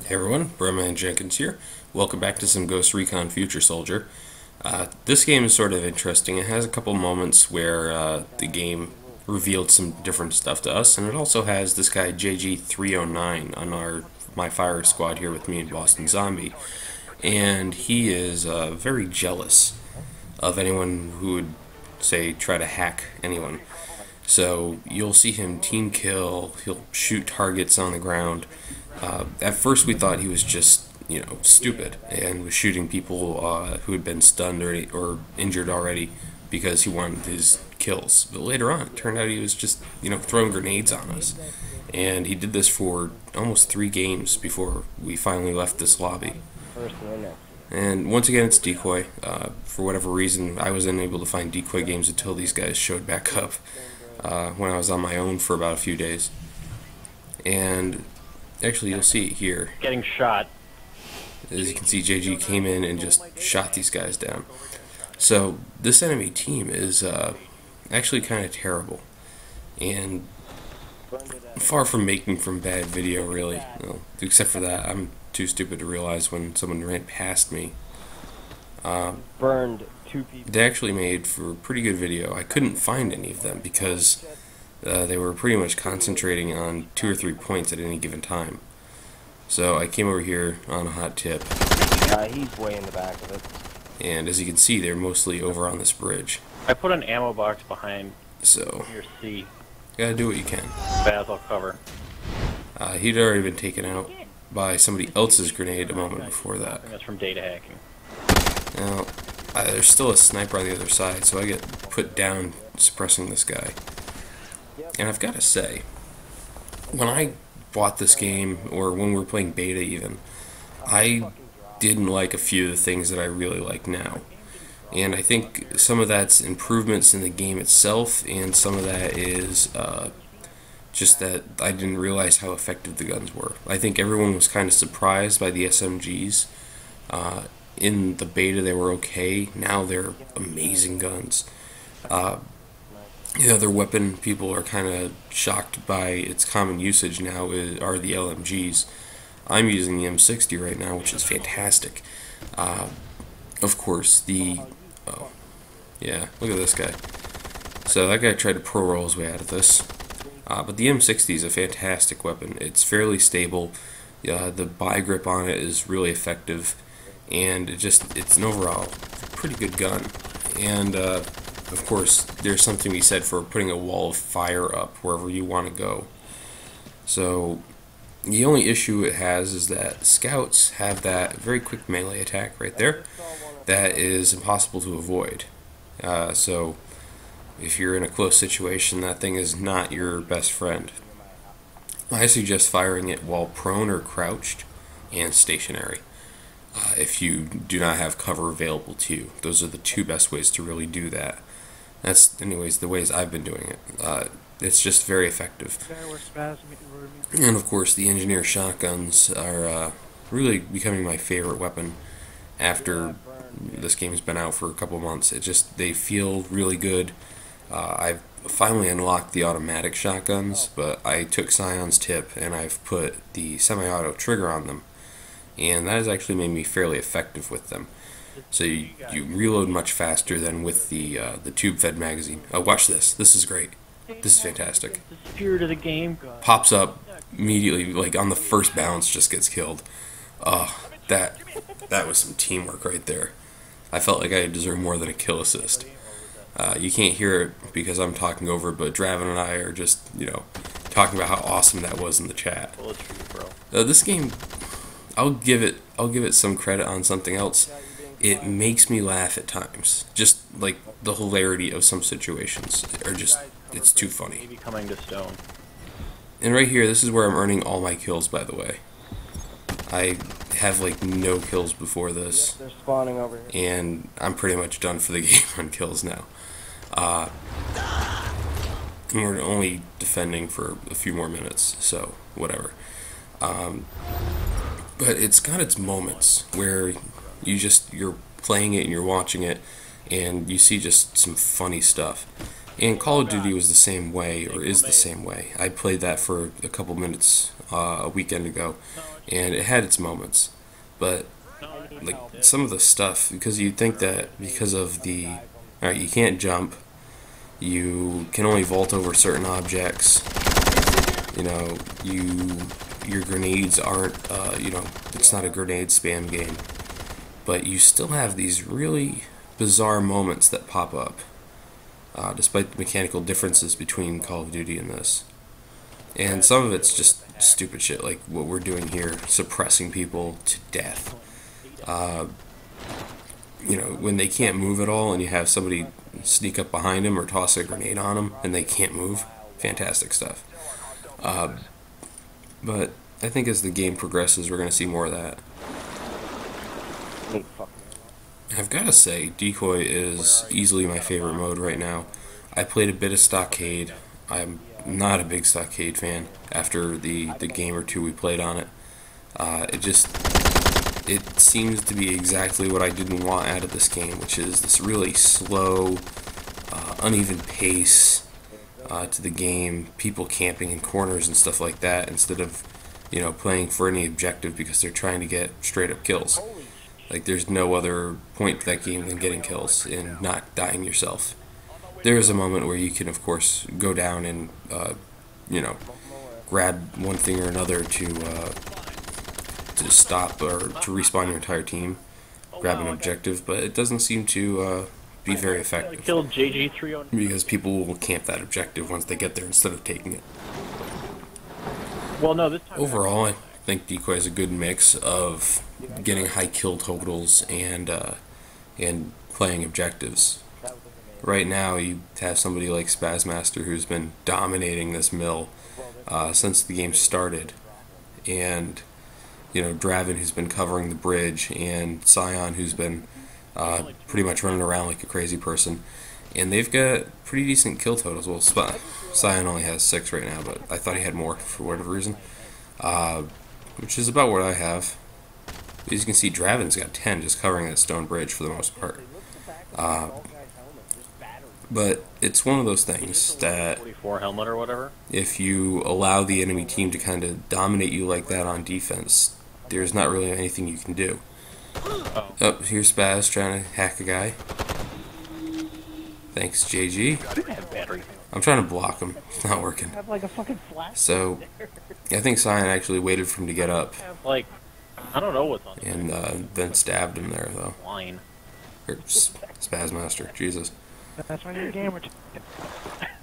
Hey everyone, Brumman Jenkins here. Welcome back to some Ghost Recon Future Soldier. This game is sort of interesting. It has a couple moments where the game revealed some different stuff to us, and it also has this guy JG309 on my fire squad here with me in Boston Zombie, and he is very jealous of anyone who would, say, try to hack anyone. So you'll see him team kill, he'll shoot targets on the ground. At first we thought he was just, stupid and was shooting people who had been stunned or injured already because he wanted his kills. But later on, it turned out he was just, throwing grenades on us. And he did this for almost 3 games before we finally left this lobby. And once again, it's decoy. For whatever reason, I was unable to find decoy games until these guys showed back up when I was on my own for about a few days. And actually, you'll see it here. Getting shot. As you can see, JG came in and just shot these guys down. So this enemy team is actually kind of terrible, and far from making from bad video, really. Well, except for that, I'm too stupid to realize when someone ran past me. Burned 2 people. They actually made for pretty good video. I couldn't find any of them because they were pretty much concentrating on 2 or 3 points at any given time. So I came over here on a hot tip. He's way in the back of it. And as you can see, they're mostly over on this bridge. I put an ammo box behind So your C. gotta do what you can. Baz, I'll cover. He'd already been taken out by somebody else's grenade a moment before that. That's from data hacking. Now, there's still a sniper on the other side, so I get put down suppressing this guy. And I've got to say, when I bought this game, or when we were playing beta even, I didn't like a few of the things that I really like now. And I think some of that's improvements in the game itself, and some of that is just that I didn't realize how effective the guns were. I think everyone was kind of surprised by the SMGs. In the beta they were okay, now they're amazing guns. The other weapon people are kind of shocked by its common usage now are the LMGs. I'm using the M60 right now, which is fantastic. Of course, oh, yeah, look at this guy. So that guy tried to pro roll his way out of this. But the M60 is a fantastic weapon. It's fairly stable. The buy grip on it is really effective, and it's an overall pretty good gun. And of course, there's something to be said for putting a wall of fire up wherever you want to go. So the only issue it has is that scouts have that very quick melee attack right there that is impossible to avoid. So if you're in a close situation, that thing is not your best friend. I suggest firing it while prone or crouched and stationary. If you do not have cover available to you, those are the 2 best ways to really do that. That's, anyways, the ways I've been doing it. It's just very effective. And of course, the engineer shotguns are really becoming my favorite weapon after this game's been out for a couple months. They feel really good. I've finally unlocked the automatic shotguns, but I took Scion's tip and I've put the semi-auto trigger on them, and that has actually made me fairly effective with them. So you reload much faster than with the tube-fed magazine. Oh, watch this. This is great. This is fantastic. The spirit of the game. Pops up immediately, like on the first bounce, just gets killed. That was some teamwork right there. I felt like I deserved more than a kill assist. You can't hear it because I'm talking over it, but Draven and I are just, talking about how awesome that was in the chat. Well, it's for you, bro. This game, I'll give it some credit on something else. It makes me laugh at times. Just like the hilarity of some situations it's too funny. Maybe coming to stone. And right here, this is where I'm earning all my kills, by the way. I have like no kills before this. They're spawning over here. And I'm pretty much done for the game on kills now. And we're only defending for a few more minutes, so whatever. But it's got its moments where you're playing it and you're watching it and you see just some funny stuff. And Call of Duty was the same way, or is the same way. I played that for a couple minutes a weekend ago, and it had its moments. But like some of the stuff, because you'd think that because of the, alright, you can't jump, you can only vault over certain objects, you know, your grenades aren't, you know, it's not a grenade spam game, but you still have these really bizarre moments that pop up, despite the mechanical differences between Call of Duty and this. And some of it's just stupid shit, like what we're doing here, suppressing people to death. You know, when they can't move at all and you have somebody sneak up behind them or toss a grenade on them and they can't move, fantastic stuff. But I think as the game progresses, we're going to see more of that. I've got to say, Decoy is easily my favorite mode right now. I played a bit of Stockade. I'm not a big Stockade fan after the game or two we played on it. It seems to be exactly what I didn't want out of this game, which is this really slow, uneven pace to the game, people camping in corners and stuff like that, instead of, you know, playing for any objective because they're trying to get straight up kills. Like, there's no other point to that game than getting kills and not dying yourself. There is a moment where you can, of course, go down and, you know, grab one thing or another to stop or to respawn your entire team, grab an objective, but it doesn't seem to be very effective. Killed JG309 because people will camp that objective once they get there instead of taking it. Well, no, this time overall, I think Decoy is a good mix of getting high kill totals and playing objectives. Right now, you have somebody like Spazmaster who's been dominating this mill since the game started, and you know, Draven who's been covering the bridge, and Scion who's been pretty much running around like a crazy person. And they've got pretty decent kill totals. Well, Scion only has 6 right now, but I thought he had more for whatever reason. Which is about what I have. As you can see, Draven's got 10 just covering that stone bridge for the most part. But it's one of those things that 44 helmet or whatever. If you allow the enemy team to kind of dominate you like that on defense, there's not really anything you can do. Oh, here's Spaz trying to hack a guy. Thanks, JG. I'm trying to block him. It's not working. So, I think Scion actually waited for him to get up. Like, I don't know what's on. And then stabbed him there, though. Line. Or Spazmaster. Jesus. That's why you're a gamer.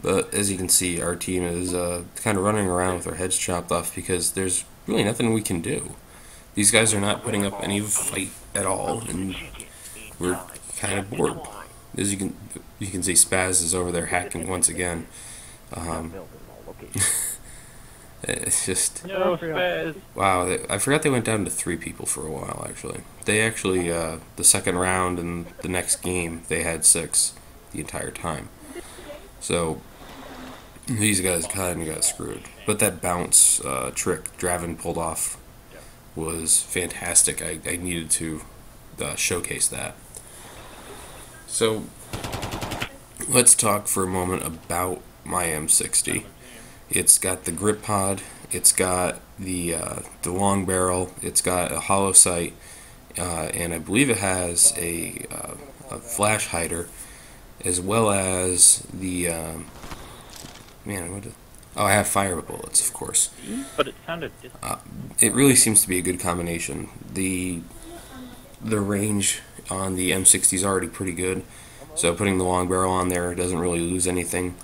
But as you can see, our team is kind of running around with our heads chopped off because there's really nothing we can do. These guys are not putting up any fight at all, and we're kind of bored. As you can see, Spaz is over there hacking once again. It's just no, Spaz. Wow. I forgot they went down to 3 people for a while. Actually, they actually the second round and the next game they had 6 the entire time. So these guys kind of got screwed. But that bounce trick Draven pulled off was fantastic. I needed to showcase that. So let's talk for a moment about my M60. It's got the grip pod, it's got the long barrel, it's got a hollow sight, and I believe it has a flash hider, as well as the I have fire bullets, of course. But it sounded. It really seems to be a good combination. The range on the M60 is already pretty good, so putting the long barrel on there doesn't really lose anything.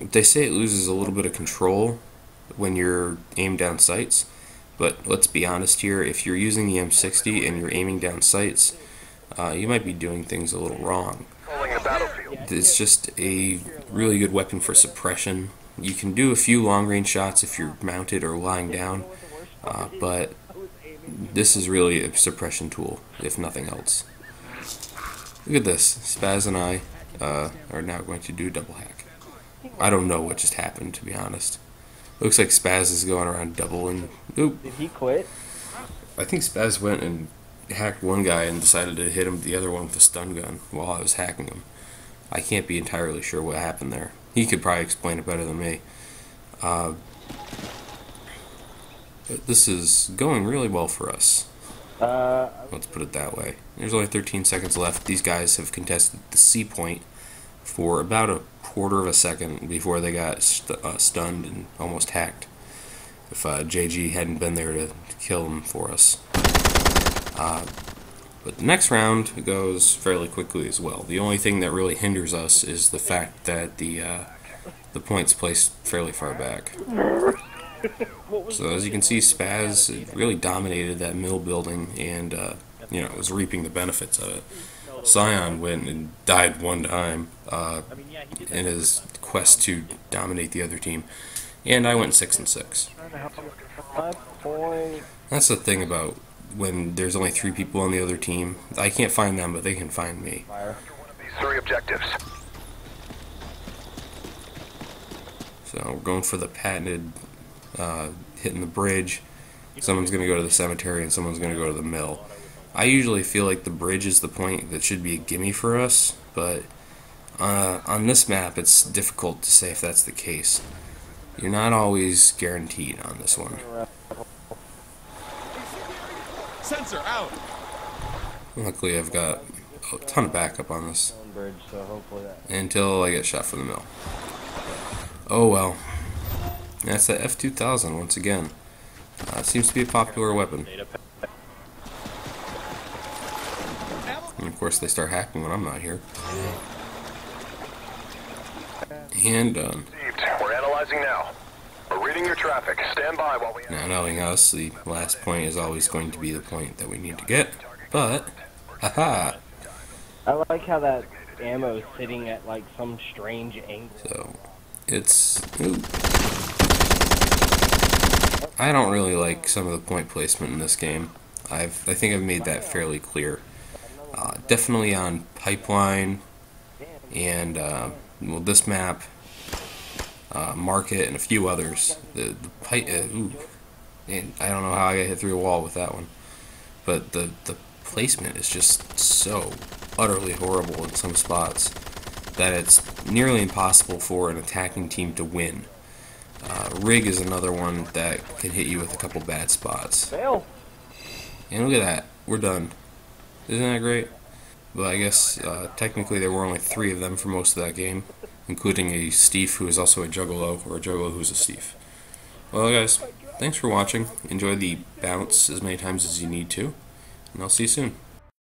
They say it loses a little bit of control when you're aimed down sights, but let's be honest here, if you're using the M60 and you're aiming down sights, you might be doing things a little wrong. It's just a really good weapon for suppression. You can do a few long-range shots if you're mounted or lying down, but this is really a suppression tool, if nothing else. Look at this. Spaz and I are now going to do a double hack. I don't know what just happened, to be honest. Looks like Spaz is going around doubling. Oop. Did he quit? I think Spaz went and hacked one guy and decided to hit him the other one with a stun gun while I was hacking him. I can't be entirely sure what happened there. He could probably explain it better than me. But this is going really well for us. Let's put it that way. There's only 13 seconds left. These guys have contested the C point for about a quarter of a second before they got stunned and almost hacked. If JG hadn't been there to kill them for us. But the next round goes fairly quickly as well. The only thing that really hinders us is the fact that the point's placed fairly far back. So as you can see, Spaz really dominated that mill building and was reaping the benefits of it. Scion went and died one time in his quest to dominate the other team, and I went 6-6. That's the thing about when there's only 3 people on the other team. I can't find them, but they can find me. These 3 objectives. So we're going for the patented hitting the bridge. Someone's going to go to the cemetery and someone's going to go to the mill. I usually feel like the bridge is the point that should be a gimme for us, but on this map it's difficult to say if that's the case. You're not always guaranteed on this one. Sensor out. Luckily I've got a ton of backup on this until I get shot from the mill. Oh well. That's the F2000 once again. It seems to be a popular weapon. And of course they start hacking when I'm not here. And done. We're analyzing now. We're reading your traffic. Stand by while we... Now knowing us, the last point is always going to be the point that we need to get. But, haha! I like how that ammo is sitting at like some strange angle. So, it's... Ooh. I don't really like some of the point placement in this game. I think I've made that fairly clear. Definitely on Pipeline and well, this map, Market, and a few others. Ooh, and I don't know how I got hit through a wall with that one, but the placement is just so utterly horrible in some spots that it's nearly impossible for an attacking team to win. Rig is another one that can hit you with a couple bad spots. Fail. And look at that, we're done. Isn't that great? But I guess technically there were only 3 of them for most of that game, including a Steve who is also a Juggalo, or a Juggalo who's a Steve. Well guys, thanks for watching. Enjoy the bounce as many times as you need to, and I'll see you soon.